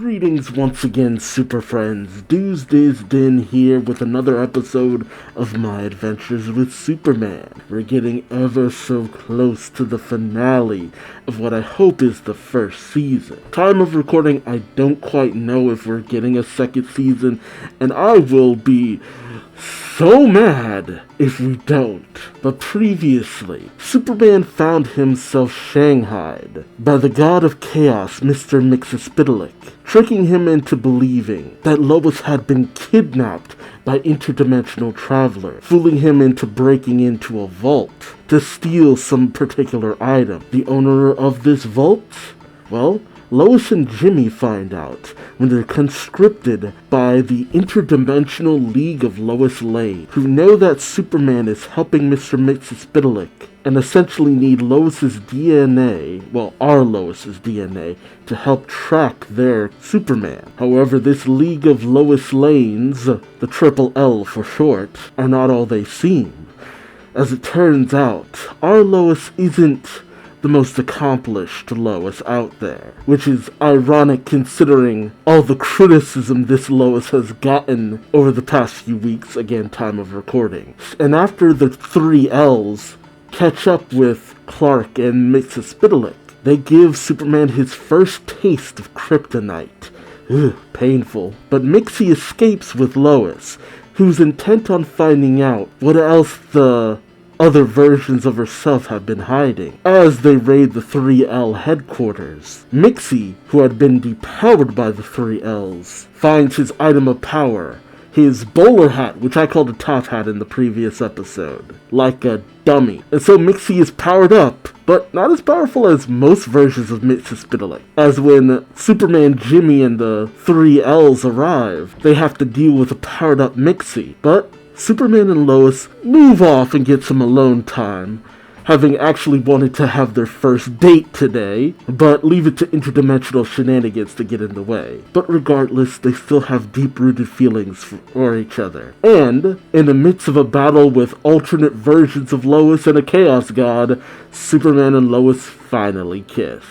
Greetings once again, super friends. Duuz-Diz-Din here with another episode of my adventures with Superman. We're getting ever so close to the finale of what I hope is the first season. Time of recording, I don't quite know if we're getting a second season, and I will be so mad if we don't. But previously, Superman found himself shanghaied by the god of chaos, Mr. Mxyzptlk, tricking him into believing that Lois had been kidnapped by interdimensional travelers, fooling him into breaking into a vault to steal some particular item. The owner of this vault? Well, Lois and Jimmy find out when they're conscripted by the Interdimensional League of Lois Lane, who know that Superman is helping Mr. Mxyzptlk and essentially need Lois's DNA, well, our Lois's DNA, to help track their Superman. However, this League of Lois Lanes, the Triple L for short, are not all they seem. As it turns out, our Lois isn't the most accomplished Lois out there, which is ironic considering all the criticism this Lois has gotten over the past few weeks, again, time of recording. And after the three L's catch up with Clark and Mxyzptlk, they give Superman his first taste of kryptonite. Painful. But Mixie escapes with Lois, who's intent on finding out what else the other versions of herself have been hiding, as they raid the 3L headquarters. Mixie, who had been depowered by the 3Ls, finds his item of power, his bowler hat, which I called a top hat in the previous episode, like a dummy. And so Mixie is powered up, but not as powerful as most versions of Mxyzptlk. As when Superman, Jimmy, and the 3Ls arrive, they have to deal with a powered up Mixie. But Superman and Lois move off and get some alone time, having actually wanted to have their first date today, but leave it to interdimensional shenanigans to get in the way. But regardless, they still have deep-rooted feelings for each other. And, in the midst of a battle with alternate versions of Lois and a Chaos God, Superman and Lois finally kiss,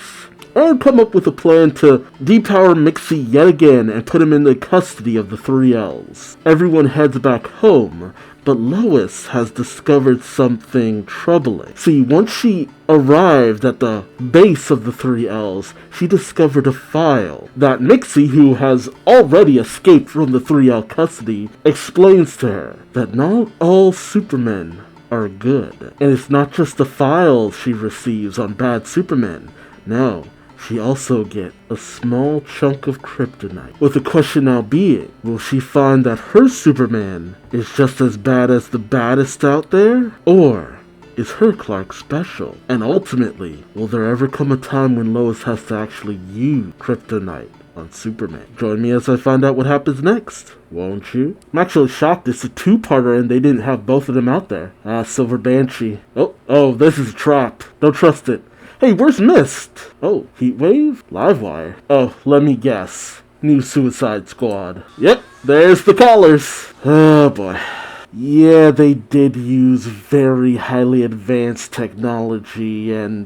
and come up with a plan to depower Mixie yet again and put him in the custody of the 3Ls. Everyone heads back home, but Lois has discovered something troubling. See, once she arrived at the base of the 3Ls, she discovered a file that Mixie, who has already escaped from the 3L custody, explains to her that not all Supermen are good. And it's not just the files she receives on bad Supermen. No. She also gets a small chunk of kryptonite. With the question now being, will she find that her Superman is just as bad as the baddest out there? Or is her Clark special? And ultimately, will there ever come a time when Lois has to actually use kryptonite on Superman? Join me as I find out what happens next, won't you? I'm actually shocked it's a two-parter and they didn't have both of them out there. Silver Banshee. Oh, this is a trap. Don't trust it. Hey, where's Mist? Oh, Heatwave? Livewire. Oh, let me guess. New Suicide Squad. Yep, there's the callers. Oh, boy. Yeah, they did use very highly advanced technology and,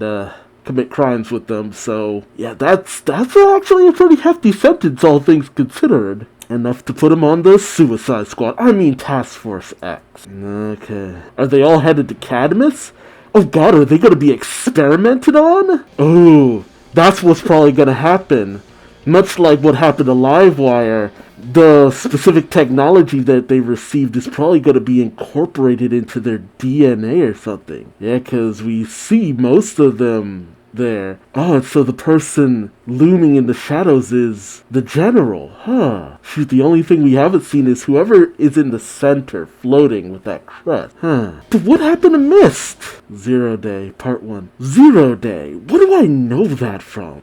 commit crimes with them, so yeah, that's actually a pretty hefty sentence, all things considered. Enough to put them on the Suicide Squad. I mean, Task Force X. Okay. Are they all headed to Cadmus? Oh god, are they going to be experimented on? Oh, that's what's probably going to happen. Much like what happened to Livewire, the specific technology that they received is probably going to be incorporated into their DNA or something. Yeah, because we see most of them there. Oh, and so the person looming in the shadows is the General. Huh. Shoot, the only thing we haven't seen is whoever is in the center floating with that crest. Huh. But what happened to Mist? 0 Day, Part 1. 0 Day? What do I know that from?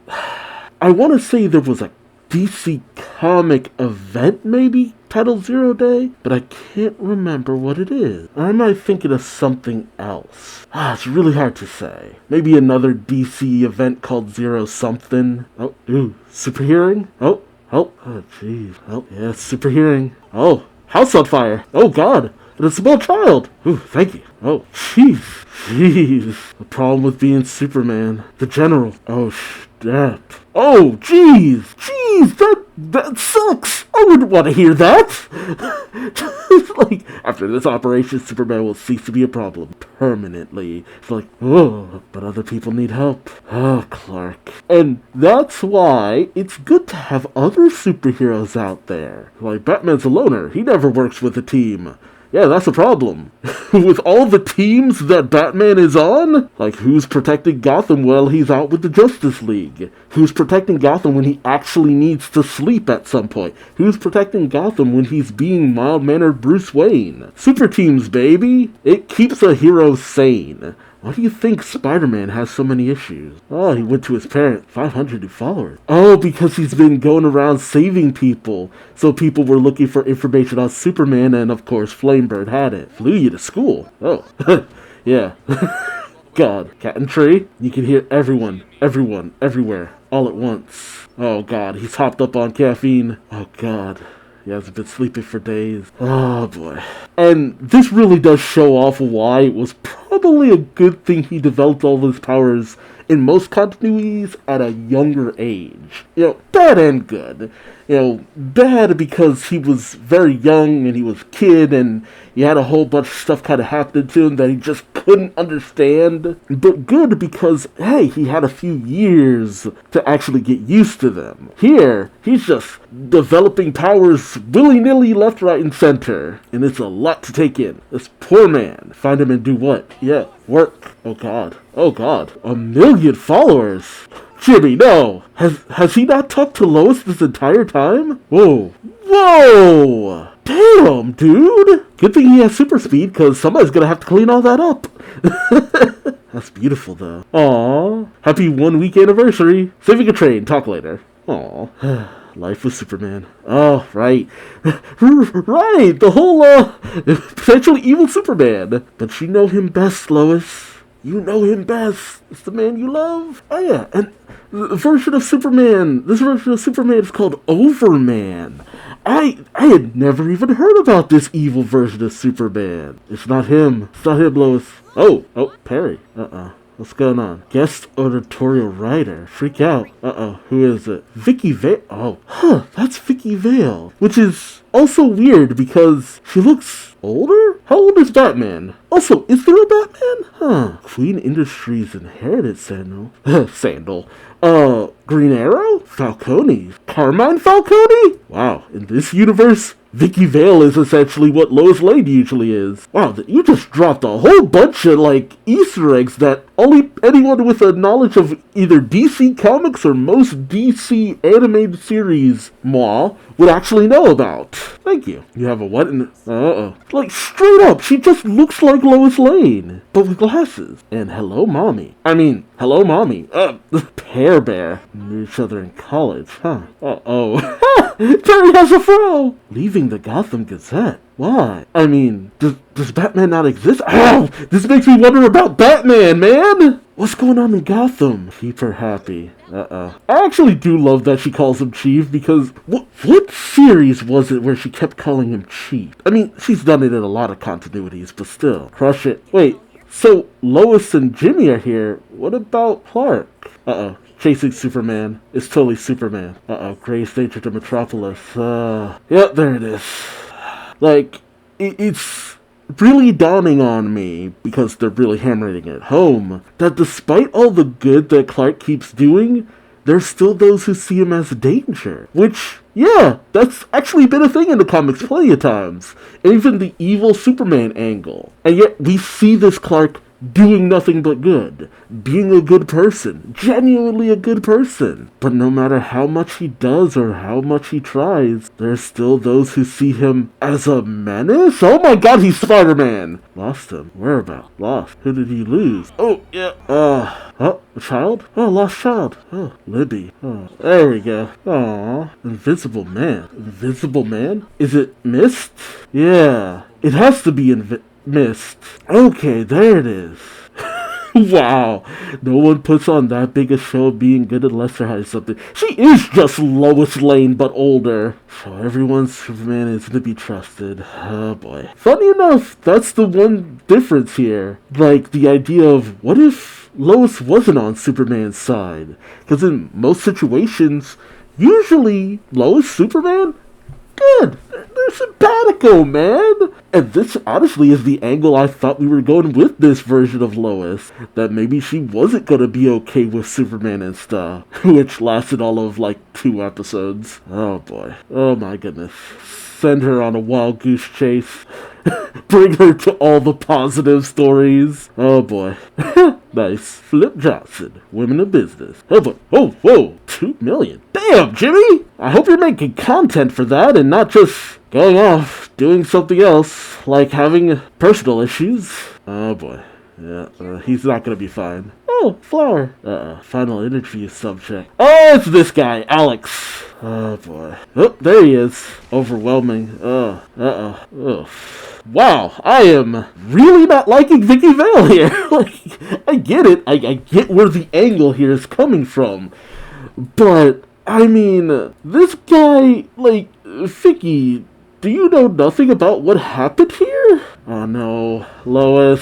I want to say there was a DC comic event maybe titled 0 Day, but I can't remember what it is. Or am I thinking of something else? It's really hard to say. Maybe another DC event called 0 something. Oh, super hearing? Oh, jeez. Oh, yeah, super hearing. Oh, house on fire. Oh, God. And a small child. Ooh, thank you. Oh, jeez. The problem with being Superman. The General. Oh, snap. Oh, jeez, that sucks. I wouldn't want to hear that. It's like, after this operation, Superman will cease to be a problem permanently. It's like, oh, but other people need help. Oh, Clark. And that's why it's good to have other superheroes out there. Like, Batman's a loner. He never works with a team. Yeah, that's a problem. With all the teams that Batman is on, like, who's protecting Gotham while he's out with the Justice League? Who's protecting Gotham when he actually needs to sleep at some point? Who's protecting Gotham when he's being mild-mannered Bruce Wayne? Super teams, baby! It keeps a hero sane. Why do you think Spider-Man has so many issues? Oh, he went to his parents. 500 new followers. Oh, because he's been going around saving people. So people were looking for information on Superman, and of course Flamebird had it. Flew you to school. Oh, yeah. God. Cat and Tree? You can hear everyone, everywhere, all at once. Oh, God. He's hopped up on caffeine. Oh, God. He hasn't been sleeping for days. Oh, boy. And this really does show off why it was probably a good thing he developed all those powers in most continuities at a younger age. Bad and good. Bad because he was very young and he was a kid and he had a whole bunch of stuff kind of happen to him that he just couldn't understand. But good because, hey, he had a few years to actually get used to them. Here, he's just developing powers willy-nilly left, right, and center. And it's a lot to take in. This poor man. Find him and do what? Yeah, work. Oh, God. 1 million followers. Jimmy, no! Has he not talked to Lois this entire time? Whoa! Damn, dude! Good thing he has super speed, because somebody's gonna have to clean all that up. That's beautiful, though. Aww. Happy 1 week anniversary. Saving a train. Talk later. Aww. Life with Superman. Oh, right. Right! The whole, potentially evil Superman. But you know him best, Lois. You know him best. It's the man you love. Oh, yeah. And this version of Superman is called Overman. I had never even heard about this evil version of Superman. It's not him, Lois. Oh, Perry. What's going on? Guest editorial writer. Freak out. Who is it? Vicky Vale. Oh, that's Vicky Vale. Which is also weird because she looks older? How old is Batman? Also, is there a Batman? Queen Industries inherited Sandal. Green Arrow? Falcone. Carmine Falcone? Wow, in this universe, Vicky Vale is essentially what Lois Lane usually is. Wow, you just dropped a whole bunch of, Easter eggs that only anyone with a knowledge of either DC Comics or most DC animated series, would actually know about. Thank you. You have a what in straight up, she just looks like Lois Lane, but with glasses. And hello, mommy. Pear Bear. Knew each other in college, huh? Terry has a fro! Leaving the Gotham Gazette. Why? Does Batman not exist? Ow! This makes me wonder about Batman, man! What's going on in Gotham? Keep her happy. I actually do love that she calls him Chief, because what series was it where she kept calling him Chief? She's done it in a lot of continuities, but still. Crush it. Wait, so Lois and Jimmy are here. What about Clark? Chasing Superman. It's totally Superman. Greatest danger to Metropolis. Yep, there it is. It's really dawning on me, because they're really hammering it home, that despite all the good that Clark keeps doing, there's still those who see him as a danger. Which, yeah, that's actually been a thing in the comics plenty of times. And even the evil Superman angle. And yet we see this Clark doing nothing but good, being a good person, genuinely a good person. But no matter how much he does or how much he tries, there's still those who see him as a menace? Oh my god, he's Spider-Man! Lost him. Whereabouts? Lost. Who did he lose? Oh, yeah. A child? Oh, lost child. Oh, Libby. Oh, there we go. Aww. Invisible Man. Invisible Man? Is it Mist? Yeah. It has to be Mist. Okay, there it is. Wow. No one puts on that big a show of being good unless they're hiding something. She is just Lois Lane, but older. So everyone's Superman isn't to be trusted. Oh boy. Funny enough, that's the one difference here. Like, the idea of, what if Lois wasn't on Superman's side? Because in most situations, usually Lois, Superman, good. They're simpatico, man. And this honestly is the angle I thought we were going with this version of Lois. That maybe she wasn't going to be okay with Superman and stuff. Which lasted all of like 2 episodes. Oh boy. Oh my goodness. Send her on a wild goose chase. Bring her to all the positive stories. Oh boy. Nice. Flip Johnson. Women of business. Oh boy. Oh, whoa. 2 million. Damn, Jimmy! I hope you're making content for that and not just going off doing something else, like having personal issues. Oh boy. Yeah, he's not gonna be fine. Oh, Flower. Final interview subject. Oh, it's this guy, Alex. Oh boy. Oh, there he is. Overwhelming. Oh. Wow, I am really not liking Vicky Vale here. Like, I get it. I get where the angle here is coming from. But, I mean, this guy, like, Vicky, do you know nothing about what happened here? Oh no, Lois.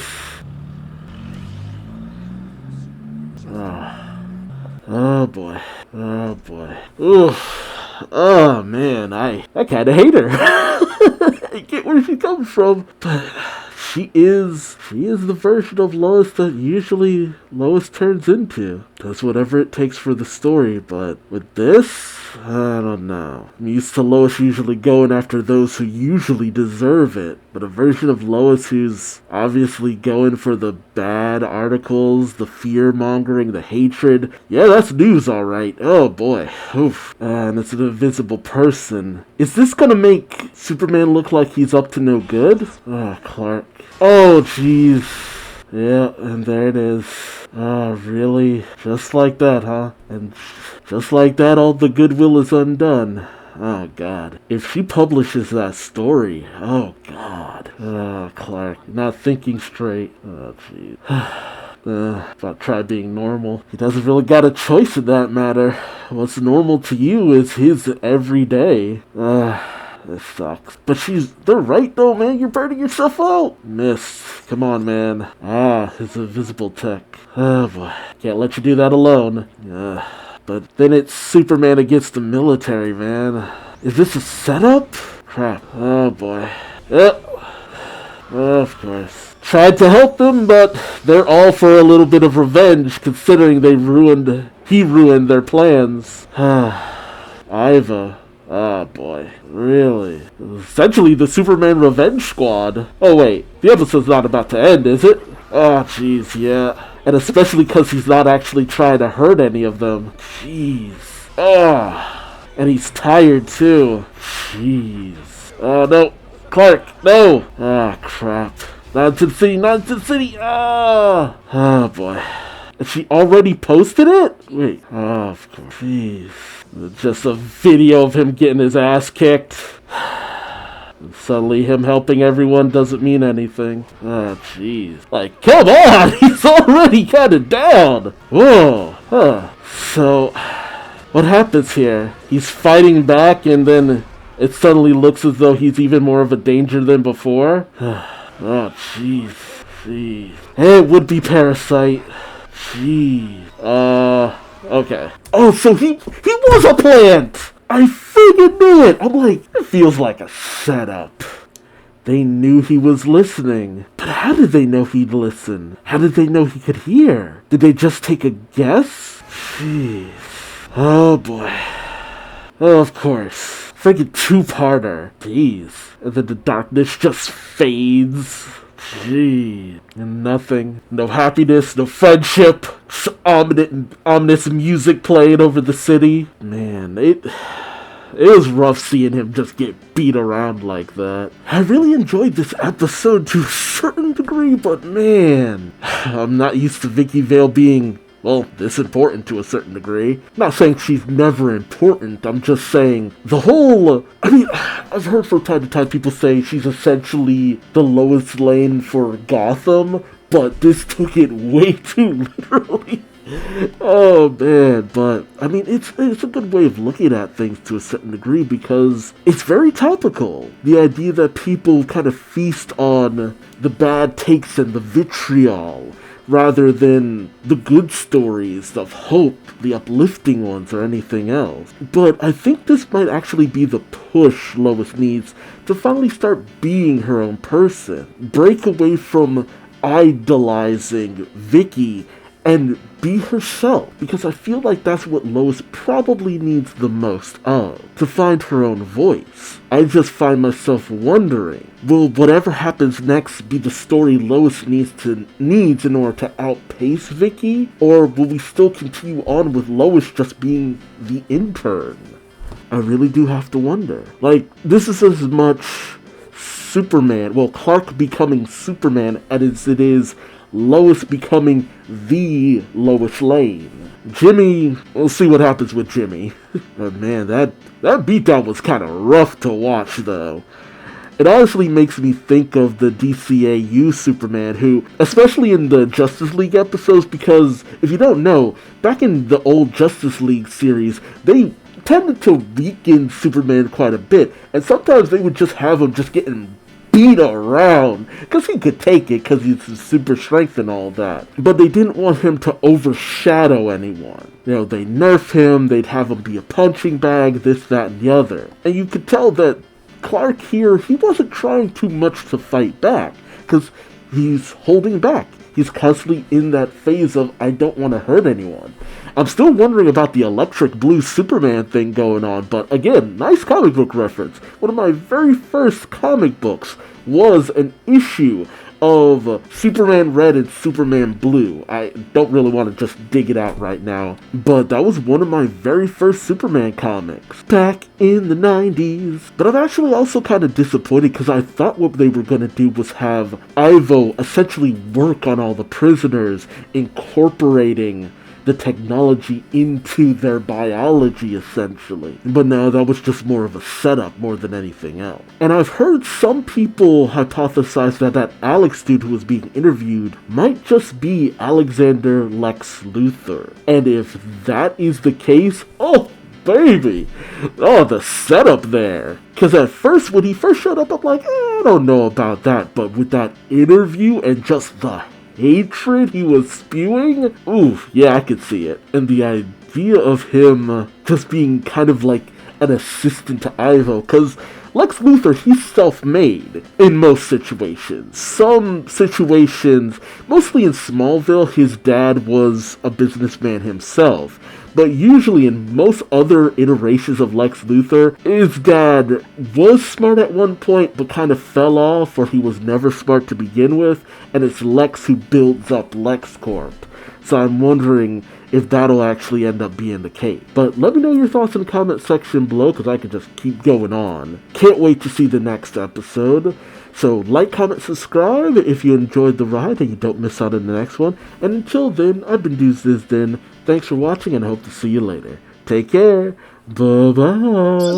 Oh boy. Oh boy. Oof. Oh man, I kinda hate her. I get where she comes from, but she is the version of Lois that usually Lois turns into. Does whatever it takes for the story, but with this, I don't know. I'm used to Lois usually going after those who usually deserve it, but a version of Lois who's obviously going for the bad articles, the fear-mongering, the hatred. Yeah, that's news, alright. Oh boy. Oof. And it's an invisible person. Is this gonna make Superman look like he's up to no good? Ah, Clark. Oh, jeez. Yeah, and there it is. Ah, really? Just like that, huh? And just like that, all the goodwill is undone. Oh, God. If she publishes that story, oh, God. Oh, Clark, you're not thinking straight. Oh, jeez. About try being normal. He doesn't really got a choice in that matter. What's normal to you is his everyday. This sucks. But they're right though, man. You're burning yourself out. Miss. Come on, man. His invisible tech. Oh boy. Can't let you do that alone. But then it's Superman against the military, man. Is this a setup? Crap. Oh boy. Yep. Of course. Tried to help them, but they're all for a little bit of revenge, considering he ruined their plans. Iva. Oh boy, really? Essentially the Superman Revenge Squad. Oh wait, the episode's not about to end, is it? Oh jeez, yeah. And especially because he's not actually trying to hurt any of them. Jeez. And he's tired too. Jeez. Oh no, Clark, no! Crap. Nonsense City! Oh boy. And she already posted it? Wait. Oh, of course. Jeez. Just a video of him getting his ass kicked. And suddenly him helping everyone doesn't mean anything. Oh, jeez. Like, come on! He's already kind of down! Whoa. So, what happens here? He's fighting back and then it suddenly looks as though he's even more of a danger than before? Oh, jeez. It would be Parasite. Jeez. Okay. Oh, so he was a plant! I friggin' knew it! I'm like, it feels like a setup. They knew he was listening. But how did they know he'd listen? How did they know he could hear? Did they just take a guess? Jeez. Oh boy. Oh, of course. Friggin' two-parter. Jeez. And then the darkness just fades. Gee, and nothing. No happiness, no friendship. Ominous music playing over the city. Man, it was rough seeing him just get beat around like that. I really enjoyed this episode to a certain degree, but man, I'm not used to Vicky Vale being, well, this important to a certain degree. Not saying she's never important, I'm just saying the whole... I mean, I've heard from time to time people say she's essentially the Lois Lane for Gotham, but this took it way too literally. Oh man, but I mean, it's a good way of looking at things to a certain degree because it's very topical. The idea that people kind of feast on the bad takes and the vitriol rather than the good stories of hope, the uplifting ones, or anything else. But I think this might actually be the push Lois needs to finally start being her own person. Break away from idolizing Vicky and be herself, because I feel like that's what Lois probably needs the most of, to find her own voice. I just find myself wondering, will whatever happens next be the story Lois needs in order to outpace Vicky, or will we still continue on with Lois just being the intern? I really do have to wonder. Like, this is as much Clark becoming Superman as it is Lois becoming the Lois Lane. Jimmy, we'll see what happens with Jimmy. But man, that beatdown was kind of rough to watch, though. It honestly makes me think of the DCAU Superman, who, especially in the Justice League episodes, because if you don't know, back in the old Justice League series, they tended to weaken Superman quite a bit, and sometimes they would just have him just getting beat around, because he could take it, because he's super strength and all that. But they didn't want him to overshadow anyone. You know, they nerf him, they'd have him be a punching bag, this, that, and the other. And you could tell that Clark here, he wasn't trying too much to fight back, because he's holding back. He's constantly in that phase of, I don't want to hurt anyone. I'm still wondering about the electric blue Superman thing going on, but again, nice comic book reference. One of my very first comic books was an issue of Superman Red and Superman Blue. I don't really want to just dig it out right now, but that was one of my very first Superman comics back in the 90s. But I'm actually also kind of disappointed because I thought what they were going to do was have Ivo essentially work on all the prisoners, incorporating the technology into their biology, essentially. But no, that was just more of a setup more than anything else. And I've heard some people hypothesize that Alex dude who was being interviewed might just be Alexander Lex Luthor. And if that is the case, oh baby! Oh, the setup there! Because at first, when he first showed up, I'm like, I don't know about that. But with that interview and just the hatred he was spewing, oof, yeah, I could see it. And the idea of him just being kind of like an assistant to Ivo, because Lex Luthor, he's self-made in most situations. Some situations, mostly in Smallville, his dad was a businessman himself. But usually in most other iterations of Lex Luthor, his dad was smart at one point, but kind of fell off, or he was never smart to begin with, and it's Lex who builds up LexCorp. So I'm wondering if that'll actually end up being the case. But let me know your thoughts in the comment section below, because I could just keep going on. Can't wait to see the next episode. So like, comment, subscribe if you enjoyed the ride and you don't miss out on the next one. And until then, I've been Duuz-Diz-Din. Thanks for watching and I hope to see you later. Take care. Bye-bye.